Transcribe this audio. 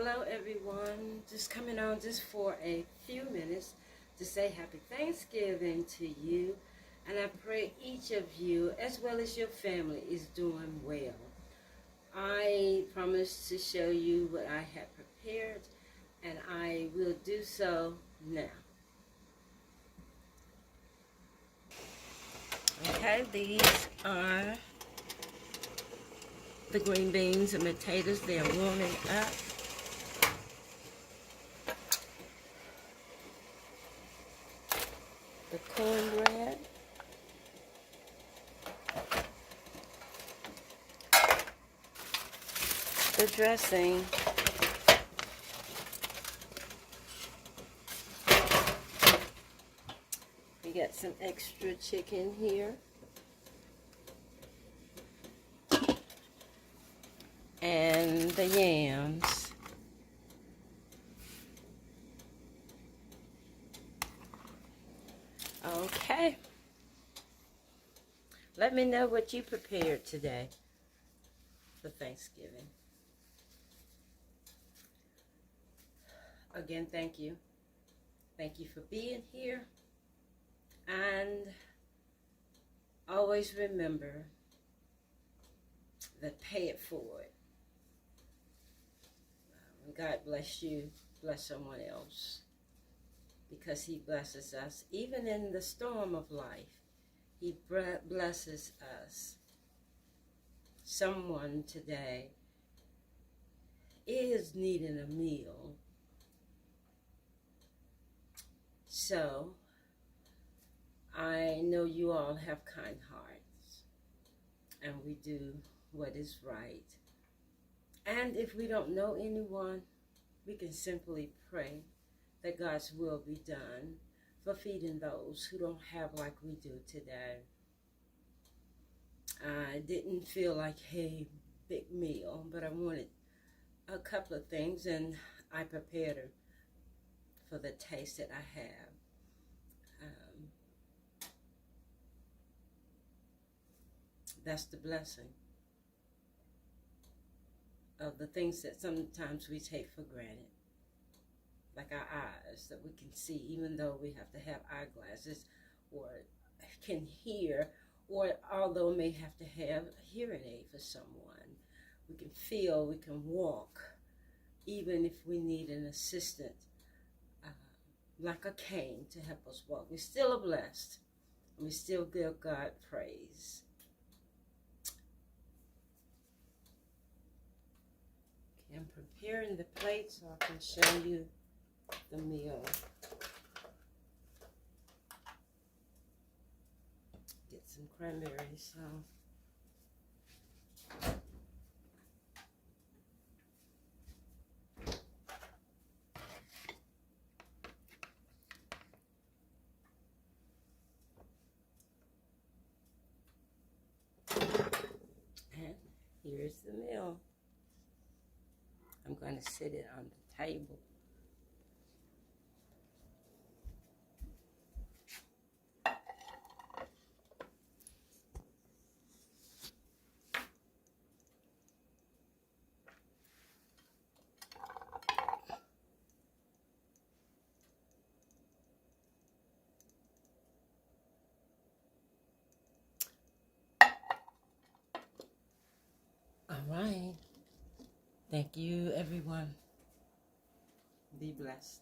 Hello everyone, just coming on just for a few minutes to say happy Thanksgiving to you, and I pray each of you as well as your family is doing well. I promise to show you what I have prepared, and I will do so now. Okay, these are the green beans and potatoes. They are warming up. The cornbread, the dressing, we got some extra chicken here, and the yams. Okay, let me know what you prepared today for Thanksgiving. Again, thank you. Thank you for being here. And always remember that pay it forward. God bless you, bless someone else. Because He blesses us. Even in the storm of life, He blesses us. Someone today is needing a meal. So, I know you all have kind hearts, and we do what is right. And if we don't know anyone, we can simply pray that God's will be done for feeding those who don't have like we do today. I didn't feel like a big meal, but I wanted a couple of things, and I prepared them for the taste that I have. That's the blessing of the things that sometimes we take for granted. Like our eyes, that we can see, even though we have to have eyeglasses, or can hear, or although may have to have a hearing aid for someone. We can feel, we can walk, even if we need an assistant, like a cane to help us walk. We still are blessed, and we still give God praise. Okay, I'm preparing the plate so I can show you the meal. Get some cranberry sauce. And here's the meal. I'm going to sit it on the table. All right. Thank you, everyone. Be blessed.